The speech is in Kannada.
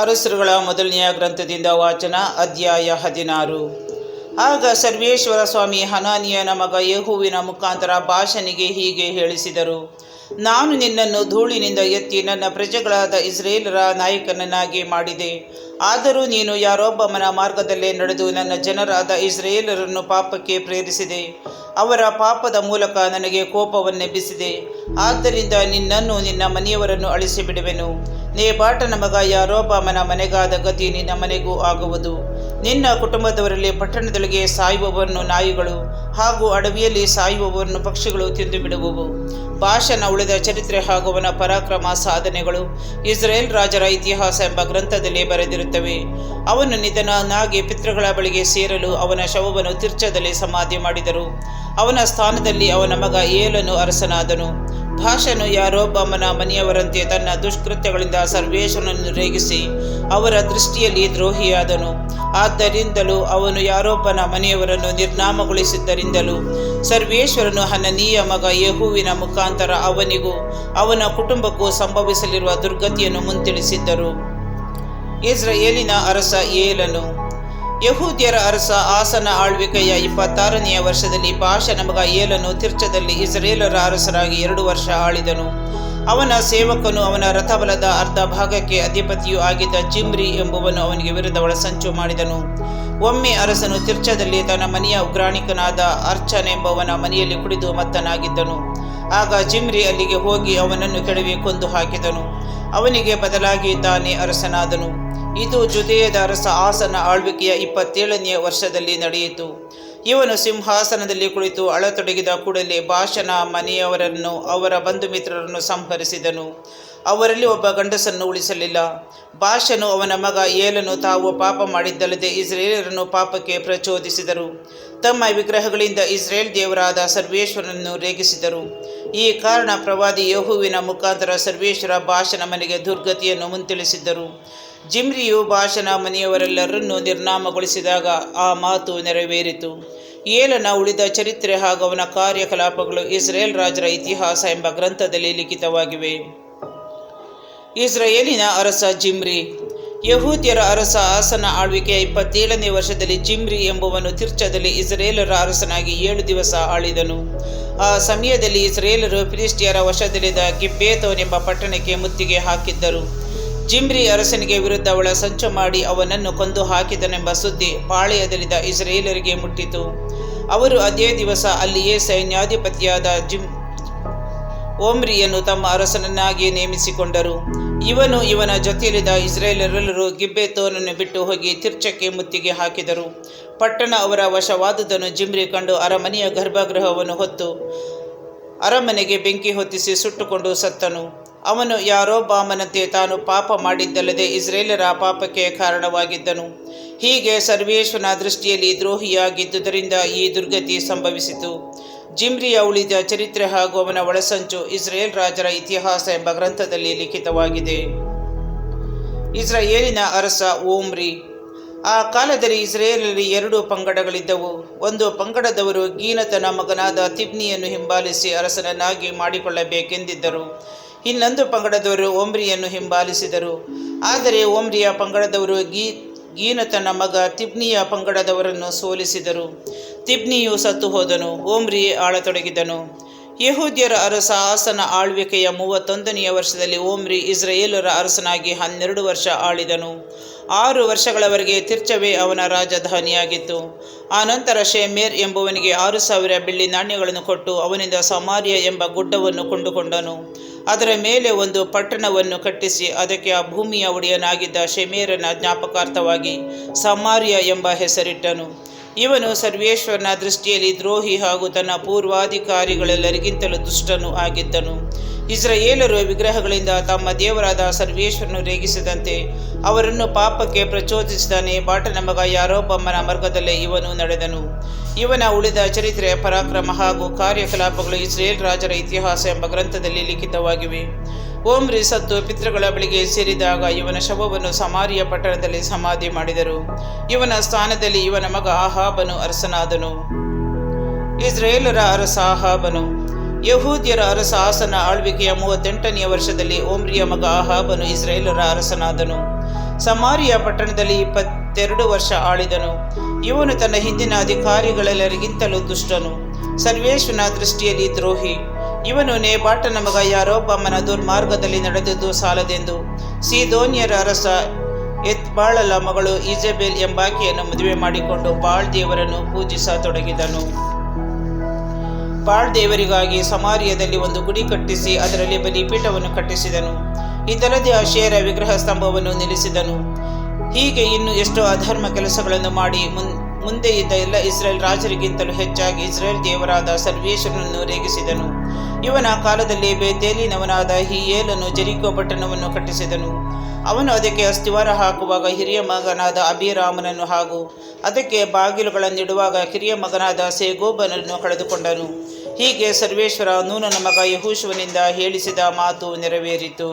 ಅರಸರುಗಳ ಮೊದಲನೆಯ ಗ್ರಂಥದಿಂದ ವಾಚನ. ಅಧ್ಯಾಯ 16. ಆಗ ಸರ್ವೇಶ್ವರ ಸ್ವಾಮಿ ಹನಾನಿಯನ ಮಗ ಯೆಹೂವಿನ ಮುಖಾಂತರ ಬಾಷನಿಗೆ ಹೀಗೆ ಹೇಳಿಸಿದರು: ನಾನು ನಿನ್ನನ್ನು ಧೂಳಿನಿಂದ ಎತ್ತಿ ನನ್ನ ಪ್ರಜೆಗಳಾದ ಇಸ್ರೇಲರ ನಾಯಕನನ್ನಾಗಿ ಮಾಡಿದೆ. ಆದರೂ ನೀನು ಯಾರೊಬ್ಬಮನ ಮಾರ್ಗದಲ್ಲೇ ನಡೆದು ನನ್ನ ಜನರಾದ ಇಸ್ರೇಲರನ್ನು ಪಾಪಕ್ಕೆ ಪ್ರೇರಿಸಿದೆ. ಅವರ ಪಾಪದ ಮೂಲಕ ನನಗೆ ಕೋಪವನ್ನೆಬ್ಬಿಸಿದೆ. ಆದ್ದರಿಂದ ನಿನ್ನನ್ನು ನಿನ್ನ ಮನೆಯವರನ್ನು ಅಳಿಸಿಬಿಡುವೆನು. ನೇಬಾಟನ ಮಗ ಯಾರೊಬ್ಬಾಮನ ಮನೆಗಾದ ಗತಿ ನಿನ್ನ ಮನೆಗೂ ಆಗುವುದು. ನಿನ್ನ ಕುಟುಂಬದವರಲ್ಲಿ ಪಟ್ಟಣದೊಳಗೆ ಸಾಯುವವರನ್ನು ನಾಯಿಗಳು ಹಾಗೂ ಅಡವಿಯಲ್ಲಿ ಸಾಯುವವರನ್ನು ಪಕ್ಷಿಗಳು ತಿಂದು ಬಿಡುವವು. ಬಾಷನ ಉಳಿದ ಚರಿತ್ರೆ ಹಾಗೂ ಅವನ ಪರಾಕ್ರಮ ಸಾಧನೆಗಳು ಇಸ್ರೇಲ್ ರಾಜರ ಇತಿಹಾಸ ಎಂಬ ಗ್ರಂಥದಲ್ಲಿ ಬರೆದಿರುತ್ತವೆ. ಅವನು ನಿಧನನಾಗಿ ಪಿತೃಗಳ ಬಳಿಗೆ ಸೇರಲು ಅವನ ಶವವನ್ನು ತಿರ್ಚದಲ್ಲಿ ಸಮಾಧಿ ಮಾಡಿದರು. ಅವನ ಸ್ಥಾನದಲ್ಲಿ ಅವನ ಮಗ ಏಲನು ಅರಸನಾದನು. ಬಾಷನು ಯಾರೊಬ್ಬಾಮನ ಮನೆಯವರಂತೆ ತನ್ನ ದುಷ್ಕೃತ್ಯಗಳಿಂದ ಸರ್ವೇಶ್ವರನನ್ನು ರೇಗಿಸಿ ಅವರ ದೃಷ್ಟಿಯಲ್ಲಿ ದ್ರೋಹಿಯಾದನು. ಆದ್ದರಿಂದಲೂ ಅವನು ಯಾರೊಬ್ಬನ ಮನೆಯವರನ್ನು ನಿರ್ನಾಮಗೊಳಿಸಿದ್ದರಿಂದಲೂ ಸರ್ವೇಶ್ವರನು ಹನನೀಯ ಮಗ ಯೆಹೂವಿನ ಮುಖಾಂತರ ಅವನಿಗೂ ಅವನ ಕುಟುಂಬಕ್ಕೂ ಸಂಭವಿಸಲಿರುವ ದುರ್ಗತಿಯನ್ನು ಮುಂತಿಳಿಸಿದ್ದರು. ಇಸ್ರಾಯೇಲಿನ ಅರಸ ಏಲನು. ಯಹೂದ್ಯರ ಅರಸ ಆಸನ ಆಳ್ವಿಕೆಯ 26ನೆಯ ವರ್ಷದಲ್ಲಿ ಬಾಷನ ಮಗ ಏಲನು ತಿರ್ಚದಲ್ಲಿ ಇಸ್ರೇಲರ ಅರಸರಾಗಿ 2 ವರ್ಷ ಆಳಿದನು. ಅವನ ಸೇವಕನು ಅವನ ರಥಬಲದ ಅರ್ಧ ಭಾಗಕ್ಕೆ ಅಧಿಪತಿಯೂ ಆಗಿದ್ದ ಜಿಮ್ರಿ ಎಂಬುವನು ಅವನಿಗೆ ವಿರುದ್ಧ ಒಳಸಂಚು ಮಾಡಿದನು. ಒಮ್ಮೆ ಅರಸನು ತಿರ್ಚದಲ್ಲಿ ತನ್ನ ಮನೆಯ ಉಗ್ರಾಣಿಕನಾದ ಅರ್ಚನೆಂಬವನ ಮನೆಯಲ್ಲಿ ಕುಡಿದು ಮತ್ತನಾಗಿದ್ದನು. ಆಗ ಜಿಮ್ರಿ ಅಲ್ಲಿಗೆ ಹೋಗಿ ಅವನನ್ನು ಕೆಡವಿ ಕೊಂದು ಹಾಕಿದನು. ಅವನಿಗೆ ಬದಲಾಗಿ ತಾನೇ ಅರಸನಾದನು. ಇದು ಜುದೇಯದ ಅರಸ ಆಸನ ಆಳ್ವಿಕೆಯ 27ನೆಯ ವರ್ಷದಲ್ಲಿ ನಡೆಯಿತು. ಇವನು ಸಿಂಹಾಸನದಲ್ಲಿ ಕುಳಿತು ಅಳತೊಡಗಿದ ಕೂಡಲೇ ಬಾಷನ ಮನೆಯವರನ್ನು ಅವರ ಬಂಧು ಮಿತ್ರರನ್ನು ಸಂಹರಿಸಿದನು. ಅವರಲ್ಲಿ ಒಬ್ಬ ಗಂಡಸನ್ನು ಉಳಿಸಲಿಲ್ಲ. ಬಾಷನು ಅವನ ಮಗ ಏಲನು ತಾವು ಪಾಪ ಮಾಡಿದ್ದಲ್ಲದೆ ಇಸ್ರೇಲರನ್ನು ಪಾಪಕ್ಕೆ ಪ್ರಚೋದಿಸಿದರು. ತಮ್ಮ ವಿಗ್ರಹಗಳಿಂದ ಇಸ್ರೇಲ್ ದೇವರಾದ ಸರ್ವೇಶ್ವರನನ್ನು ರೇಗಿಸಿದರು. ಈ ಕಾರಣ ಪ್ರವಾದಿ ಯೆಹೂವಿನ ಮುಖಾಂತರ ಸರ್ವೇಶ್ವರ ಬಾಷನ ಮನೆಗೆ ದುರ್ಗತಿಯನ್ನು ಮುಂತಿಳಿಸಿದ್ದರು. ಜಿಮ್ರಿಯು ಬಾಷನ ಮನೆಯವರೆಲ್ಲರನ್ನೂ ನಿರ್ನಾಮಗೊಳಿಸಿದಾಗ ಆ ಮಾತು ನೆರವೇರಿತು. ಏಲನ ಉಳಿದ ಚರಿತ್ರೆ ಹಾಗೂ ಅವನ ಕಾರ್ಯಕಲಾಪಗಳು ಇಸ್ರೇಲ್ ರಾಜರ ಇತಿಹಾಸ ಎಂಬ ಗ್ರಂಥದಲ್ಲಿ ಲಿಖಿತವಾಗಿವೆ. ಇಸ್ರಾಯೇಲಿನ ಅರಸ ಜಿಮ್ರಿ. ಯಹೂದ್ಯರ ಅರಸ ಆಸನ ಆಳ್ವಿಕೆಯ 27ನೇ ವರ್ಷದಲ್ಲಿ ಜಿಮ್ರಿ ಎಂಬುವನು ತಿರ್ಚದಲ್ಲಿ ಇಸ್ರೇಲರ ಅರಸನಾಗಿ 7 ದಿವಸ ಆಳಿದನು. ಆ ಸಮಯದಲ್ಲಿ ಇಸ್ರೇಲರು ಫಿಲಿಸ್ಟಿಯರ ವಶದಲ್ಲಿದ್ದ ಗಿಬ್ಬೆತೋನೆಂಬ ಪಟ್ಟಣಕ್ಕೆ ಮುತ್ತಿಗೆ ಹಾಕಿದ್ದರು. ಜಿಮ್ರಿ ಅರಸನಿಗೆ ವಿರುದ್ಧ ಒಳ ಸಂಚು ಮಾಡಿ ಅವನನ್ನು ಕೊಂದು ಹಾಕಿದನೆಂಬ ಸುದ್ದಿ ಪಾಳೆಯದಲ್ಲಿದ್ದ ಇಸ್ರೇಲರಿಗೆ ಮುಟ್ಟಿತು. ಅವರು ಅದೇ ದಿವಸ ಅಲ್ಲಿಯೇ ಸೈನ್ಯಾಧಿಪತಿಯಾದ ಓಮ್ರಿಯನ್ನು ತಮ್ಮ ಅರಸನನ್ನಾಗಿ ನೇಮಿಸಿಕೊಂಡರು. ಇವನ ಜೊತೆಯಲ್ಲಿದ್ದ ಇಸ್ರೇಲರೆಲ್ಲರೂ ಗಿಬ್ಬೆತೋನನ್ನು ಬಿಟ್ಟು ಹೋಗಿ ತಿರ್ಚಕ್ಕೆ ಮುತ್ತಿಗೆ ಹಾಕಿದರು. ಪಟ್ಟಣ ಅವರ ವಶವಾದುದನ್ನು ಜಿಮ್ರಿ ಕಂಡು ಅರಮನೆಯ ಗರ್ಭಗೃಹವನ್ನು ಹೊತ್ತು ಅರಮನೆಗೆ ಬೆಂಕಿ ಹೊತ್ತಿಸಿ ಸುಟ್ಟುಕೊಂಡು ಸತ್ತನು. ಅವನು ಯಾರೊಬ್ಬಾಮನಂತೆ ತಾನು ಪಾಪ ಮಾಡಿದ್ದಲ್ಲದೆ ಇಸ್ರೇಲರ ಪಾಪಕ್ಕೆ ಕಾರಣವಾಗಿದ್ದನು. ಹೀಗೆ ಸರ್ವೇಶ್ವರನ ದೃಷ್ಟಿಯಲ್ಲಿ ದ್ರೋಹಿಯಾಗಿದ್ದುದರಿಂದ ಈ ದುರ್ಗತಿ ಸಂಭವಿಸಿತು. ಜಿಮ್ರಿಯ ಉಳಿದ ಚರಿತ್ರೆ ಹಾಗೂ ಅವನ ಒಳಸಂಚು ಇಸ್ರೇಲ್ ರಾಜರ ಇತಿಹಾಸ ಎಂಬ ಗ್ರಂಥದಲ್ಲಿ ಲಿಖಿತವಾಗಿದೆ. ಇಸ್ರಾಯೇಲಿನ ಅರಸ ಓಮ್ರಿ. ಆ ಕಾಲದಲ್ಲಿ ಇಸ್ರೇಲಲ್ಲಿ 2 ಪಂಗಡಗಳಿದ್ದವು. ಒಂದು ಪಂಗಡದವರು ಗೀನತನ ಮಗನಾದ ತಿಬ್ನಿಯನ್ನು ಹಿಂಬಾಲಿಸಿ ಅರಸನನ್ನಾಗಿ ಮಾಡಿಕೊಳ್ಳಬೇಕೆಂದಿದ್ದರು. ಇನ್ನೊಂದು ಪಂಗಡದವರು ಓಮ್ರಿಯನ್ನು ಹಿಂಬಾಲಿಸಿದರು. ಆದರೆ ಓಮ್ರಿಯ ಪಂಗಡದವರು ಗೀನತನ ಮಗ ತಿಬ್ನಿಯ ಪಂಗಡದವರನ್ನು ಸೋಲಿಸಿದರು. ತಿಬ್ನಿಯು ಸತ್ತು ಹೋದನು. ಓಮ್ರಿ ಆಳತೊಡಗಿದನು. ಯಹೂದ್ಯರ ಅರಸ ಆಸನ ಆಳ್ವಿಕೆಯ 31ನೆಯ ವರ್ಷದಲ್ಲಿ ಓಮ್ರಿ ಇಸ್ರಾಯೇಲರ ಅರಸನಾಗಿ 12 ವರ್ಷ ಆಳಿದನು. 6 ವರ್ಷಗಳವರೆಗೆ ತಿರ್ಚವೇ ಅವನ ರಾಜಧಾನಿಯಾಗಿತ್ತು. ಆನಂತರ ಶೇಮೇರ್ ಎಂಬುವನಿಗೆ 6,000 ಬೆಳ್ಳಿ ನಾಣ್ಯಗಳನ್ನು ಕೊಟ್ಟು ಅವನಿಂದ ಸಮಾರ್ಯ ಎಂಬ ಗುಡ್ಡವನ್ನು ಕೊಂಡುಕೊಂಡನು. ಅದರ ಮೇಲೆ ಒಂದು ಪಟ್ಟಣವನ್ನು ಕಟ್ಟಿಸಿ ಅದಕ್ಕೆ ಆ ಭೂಮಿಯ ಒಡೆಯನಾಗಿದ್ದ ಶೇಮೇರನ ಜ್ಞಾಪಕಾರ್ಥವಾಗಿ ಸಮಾರ್ಯ ಎಂಬ ಹೆಸರಿಟ್ಟನು. ಇವನು ಸರ್ವೇಶ್ವರನ ದೃಷ್ಟಿಯಲ್ಲಿ ದ್ರೋಹಿ ಹಾಗೂ ತನ್ನ ಪೂರ್ವಾಧಿಕಾರಿಗಳೆಲ್ಲರಿಗಿಂತಲೂ ದುಷ್ಟನೂ ಆಗಿದ್ದನು. ಇಸ್ರಾಯೇಲರು ವಿಗ್ರಹಗಳಿಂದ ತಮ್ಮ ದೇವರಾದ ಸರ್ವೇಶ್ವರನು ರೇಗಿಸಿದಂತೆ ಅವರನ್ನು ಪಾಪಕ್ಕೆ ಪ್ರಚೋದಿಸಿದ ನೇಬಾಟನ ಮಗ ಯಾರೊಬ್ಬಾಮನ ಮಾರ್ಗದಲ್ಲೇ ಇವನು ನಡೆದನು. ಇವನ ಉಳಿದ ಚರಿತ್ರೆ, ಪರಾಕ್ರಮ ಹಾಗೂ ಕಾರ್ಯಕಲಾಪಗಳು ಇಸ್ರೇಲ್ ರಾಜರ ಇತಿಹಾಸ ಎಂಬ ಗ್ರಂಥದಲ್ಲಿ ಲಿಖಿತವಾಗಿವೆ. ಓಮ್ರಿ ಸತ್ತು ಪಿತೃಗಳ ಬಳಿಗೆ ಸೇರಿದಾಗ ಇವನ ಶವವನ್ನು ಸಮಾರಿಯ ಪಟ್ಟಣದಲ್ಲಿ ಸಮಾಧಿ ಮಾಡಿದರು. ಇವನ ಸ್ಥಾನದಲ್ಲಿ ಇವನ ಮಗ ಆಹಾಬನು ಅರಸನಾದನು. ಇಸ್ರೇಲರ ಅರಸ ಆಹಾಬನು. ಯಹೂದ್ಯರ ಅರಸ ಆಸನ ಆಳ್ವಿಕೆಯ 38ನೆಯ ವರ್ಷದಲ್ಲಿ ಓಮ್ರಿಯ ಮಗ ಆಹಾಬನು ಇಸ್ರಾಯೇಲರ ಅರಸನಾದನು. ಸಮಾರಿಯ ಪಟ್ಟಣದಲ್ಲಿ 22 ವರ್ಷ ಆಳಿದನು. ಇವನು ತನ್ನ ಹಿಂದಿನ ಅಧಿಕಾರಿಗಳೆಲ್ಲರಿಗಿಂತಲೂ ದುಷ್ಟನು, ಸರ್ವೇಶ್ವರನ ದೃಷ್ಟಿಯಲ್ಲಿ ದ್ರೋಹಿ. ಇವನು ನೇಬಾಟನ ಮಗ ಯಾರೊಬ್ಬಾಮನ ದುರ್ಮಾರ್ಗದಲ್ಲಿ ನಡೆದದ್ದು ಸಾಲದೆಂದು ಸೀದೋನ್ಯರ ಅರಸ ಎತ್ಬಾಳಲ ಮಗಳು ಈಜೆಬೆಲ್ ಎಂಬಾಕೆಯನ್ನು ಮದುವೆ ಮಾಡಿಕೊಂಡು ಬಾಳ್ ದೇವರನ್ನು ಪೂಜಿಸತೊಡಗಿದನು. ಬಾಳ್ ದೇವರಿಗಾಗಿ ಸಮಾರ್ಯದಲ್ಲಿ ಒಂದು ಗುಡಿ ಕಟ್ಟಿಸಿ ಅದರಲ್ಲಿ ಬಲಿಪೀಠವನ್ನು ಕಟ್ಟಿಸಿದನು. ಇದಲ್ಲದೆ ಅಶೇರ ವಿಗ್ರಹ ಸ್ತಂಭವನ್ನು ನಿಲ್ಲಿಸಿದನು. ಹೀಗೆ ಇನ್ನು ಎಷ್ಟೋ ಅಧರ್ಮ ಕೆಲಸಗಳನ್ನು ಮಾಡಿ ಮುಂದೆ ಇದ್ದ ಎಲ್ಲ ಇಸ್ರೇಲ್ ರಾಜರಿಗಿಂತಲೂ ಹೆಚ್ಚಾಗಿ ಇಸ್ರೇಲ್ ದೇವರಾದ ಸರ್ವೇಶ್ವರನನ್ನು ರೇಗಿಸಿದನು. ಇವನ ಕಾಲದಲ್ಲಿ ಬೇತೇಲಿನವನಾದ ಹಿಯೇಲನು ಜೆರಿಕೋ ಪಟ್ಟಣವನ್ನು ಕಟ್ಟಿಸಿದನು. ಅವನು ಅದಕ್ಕೆ ಅಸ್ತಿವಾರ ಹಾಕುವಾಗ ಹಿರಿಯ ಮಗನಾದ ಅಬೀರಾಮನನ್ನು ಹಾಗೂ ಅದಕ್ಕೆ ಬಾಗಿಲುಗಳನ್ನಿಡುವಾಗ ಕಿರಿಯ ಮಗನಾದ ಸೇಗೋಬನನ್ನು ಕಳೆದುಕೊಂಡನು. ಹೀಗೆ ಸರ್ವೇಶ್ವರ ನೂನನ ಮಗ ಯೆಹೋಶುವನಿಂದ ಹೇಳಿಸಿದ ಮಾತು ನೆರವೇರಿತು.